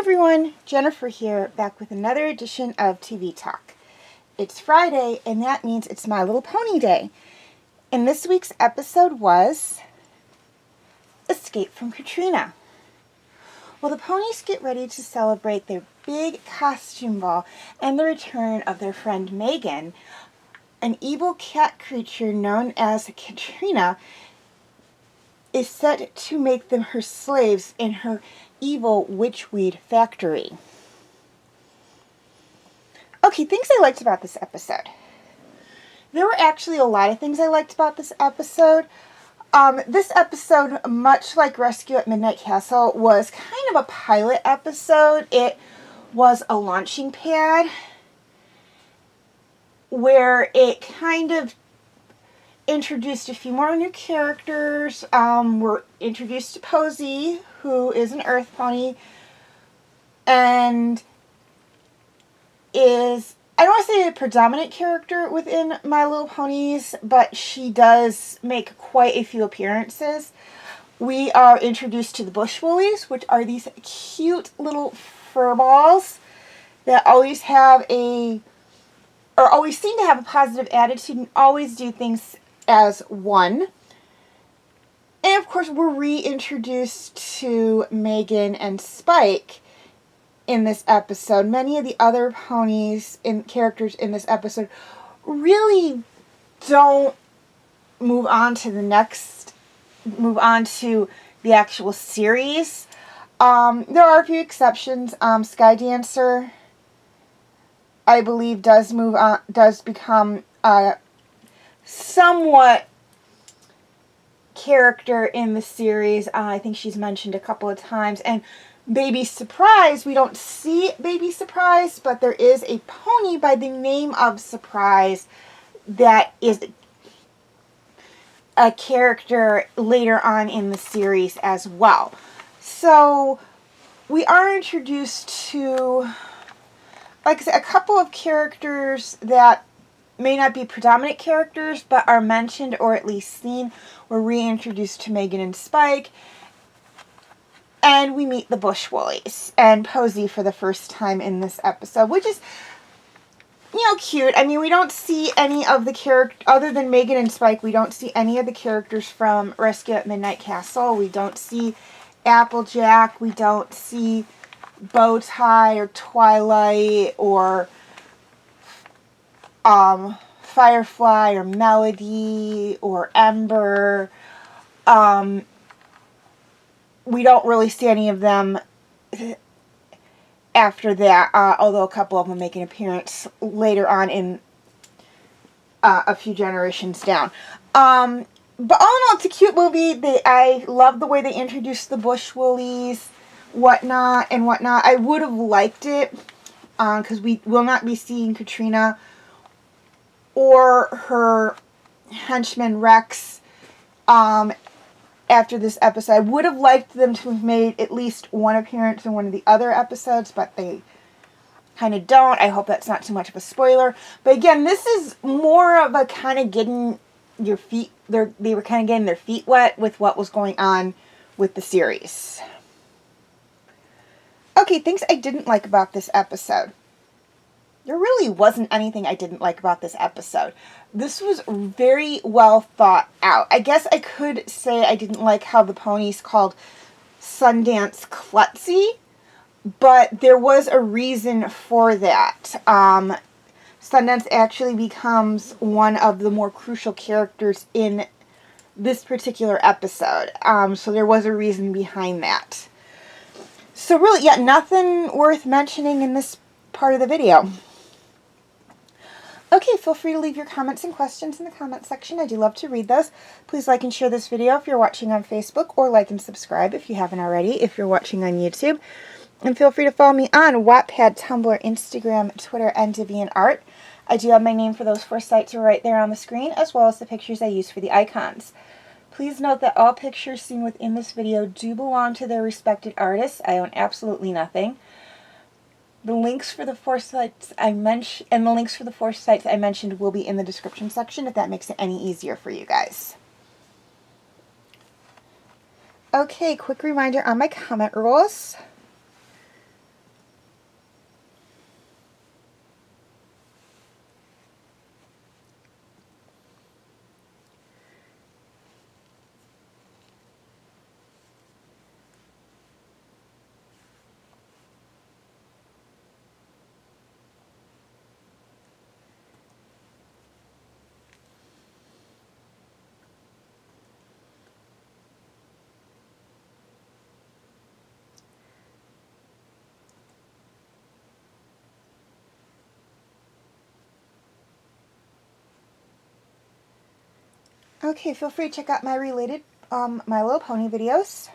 everyone, Jennifer here, back with another edition of TV Talk. It's Friday, and that means it's My Little Pony Day. And this week's episode was Escape from Catrina. Well, the ponies get ready to celebrate their big costume ball and the return of their friend Megan. An evil cat creature known as Catrina is set to make them her slaves in her evil witchweed factory. Okay, things I liked about this episode. There were actually a lot of things I liked about this episode. This episode, much like Rescue at Midnight Castle, was kind of a pilot episode. It was a launching pad where it kind of introduced a few more new characters. We're introduced to Posey, who is an earth pony, and is, I don't want to say a predominant character within My Little Ponies, but she does make quite a few appearances. We are introduced to the Bush Woolies, which are these cute little fur balls that always have always seem to have a positive attitude and always do things as one. And of course, we're reintroduced to Megan and Spike in this episode. Many of the other ponies and characters in this episode really don't move on to the actual series. There are a few exceptions. Sky Dancer, I believe, does become somewhat character in the series. I think she's mentioned a couple of times. And Baby Surprise, we don't see Baby Surprise, but there is a pony by the name of Surprise that is a character later on in the series as well. So we are introduced to, like I said, a couple of characters that may not be predominant characters, but are mentioned or at least seen. We're reintroduced to Megan and Spike, and we meet the Bush Woolies and Posey for the first time in this episode, which is, cute. I mean, we don't see any of the characters, other than Megan and Spike, we don't see any of the characters from Rescue at Midnight Castle. We don't see Applejack, we don't see Bowtie or Twilight or Firefly or Melody or Ember. We don't really see any of them after that, although a couple of them make an appearance later on in a few generations down. But all in all, it's a cute movie. I love the way they introduced the Bush Woolies, whatnot. I would have liked it, because we will not be seeing Catrina or her henchman Rex after this episode. I would have liked them to have made at least one appearance in one of the other episodes, but they kind of don't. I hope that's not too much of a spoiler. But again, this is more of a kind of getting your feet, they were kind of getting their feet wet with what was going on with the series. Okay, things I didn't like about this episode. There really wasn't anything I didn't like about this episode. This was very well thought out. I guess I could say I didn't like how the ponies called Sundance klutzy, but there was a reason for that. Sundance actually becomes one of the more crucial characters in this particular episode. So there was a reason behind that. So really, yeah, nothing worth mentioning in this part of the video. Okay, feel free to leave your comments and questions in the comment section. I do love to read those. Please like and share this video if you're watching on Facebook, or like and subscribe if you haven't already if you're watching on YouTube. And feel free to follow me on Wattpad, Tumblr, Instagram, Twitter, and DeviantArt. I do have my name for those 4 sites right there on the screen, as well as the pictures I use for the icons. Please note that all pictures seen within this video do belong to their respected artists. I own absolutely nothing. The links for the 4 sites I mentioned will be in the description section if that makes it any easier for you guys. Okay, quick reminder on my comment rules. Okay, feel free to check out my related My Little Pony videos.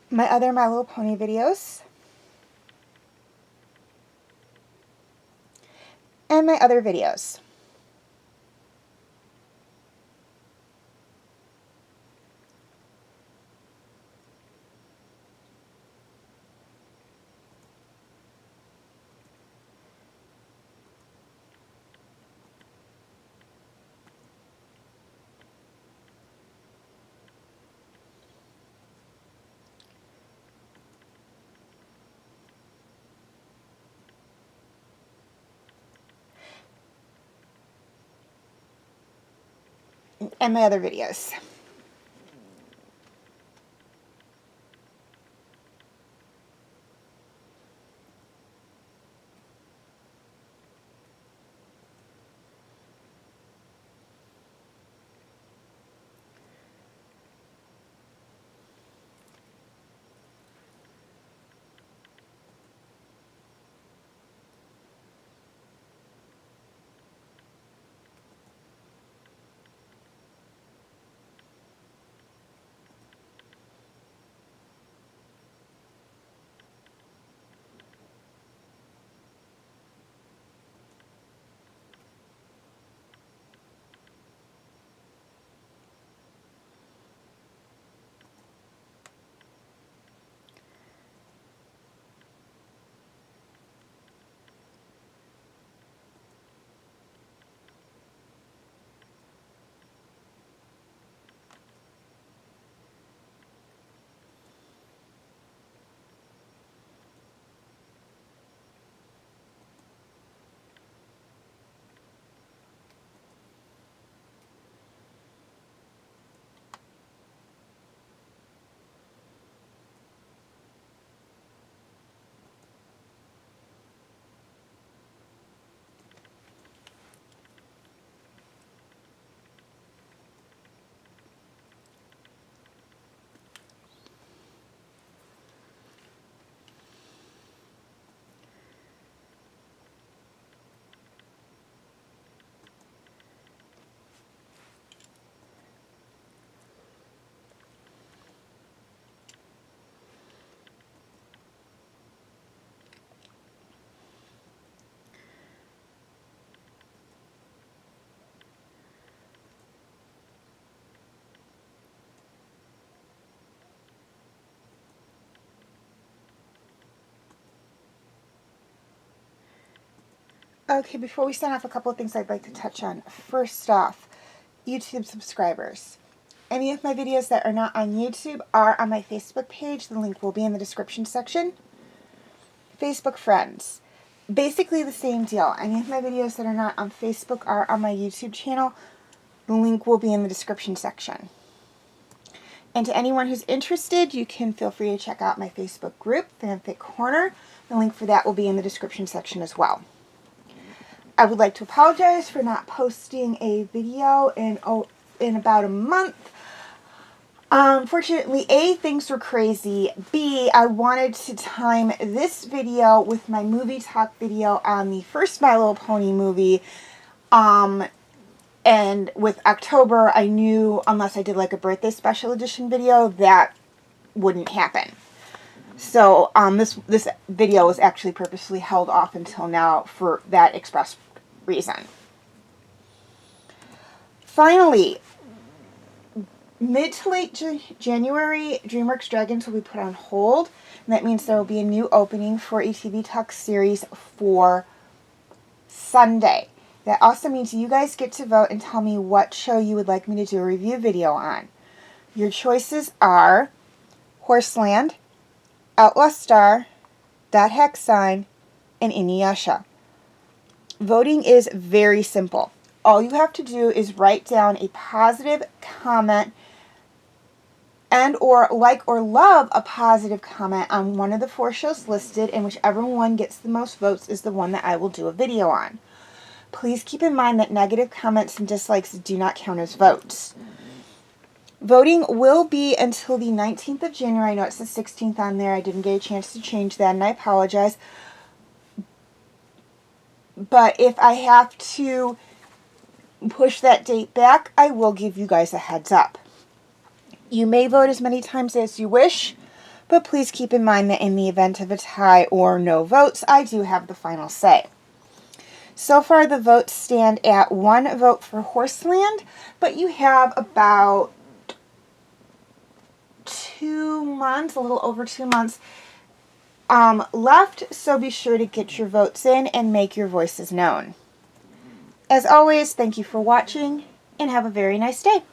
My other My Little Pony videos. And my other videos. And my other videos. Okay, before we sign off, a couple of things I'd like to touch on. First off, YouTube subscribers. Any of my videos that are not on YouTube are on my Facebook page. The link will be in the description section. Facebook friends. Basically the same deal. Any of my videos that are not on Facebook are on my YouTube channel. The link will be in the description section. And to anyone who's interested, you can feel free to check out my Facebook group, Fanfic Corner. The link for that will be in the description section as well. I would like to apologize for not posting a video in about a month. Unfortunately, A, things were crazy. B, I wanted to time this video with my movie talk video on the first My Little Pony movie. And with October, I knew unless I did like a birthday special edition video, that wouldn't happen. So this video was actually purposely held off until now for that express reason. Finally, mid to late January, DreamWorks Dragons will be put on hold. And that means there will be a new opening for a TV Talk series for Sunday. That also means you guys get to vote and tell me what show you would like me to do a review video on. Your choices are Horseland, Outlaw Star, That Hex Sign, and Inuyasha. Voting is very simple. All you have to do is write down a positive comment and or like or love a positive comment on one of the 4 shows listed, and whichever one gets the most votes is the one that I will do a video on. Please keep in mind that negative comments and dislikes do not count as votes. Voting will be until the 19th of January. I know it's the 16th on there. I didn't get a chance to change that, and I apologize. But if I have to push that date back, I will give you guys a heads up. You may vote as many times as you wish, but please keep in mind that in the event of a tie or no votes, I do have the final say. So far, the votes stand at 1 vote for Horseland, but you have about 2 months, a little over 2 months left, so be sure to get your votes in and make your voices known. As always, thank you for watching, and have a very nice day.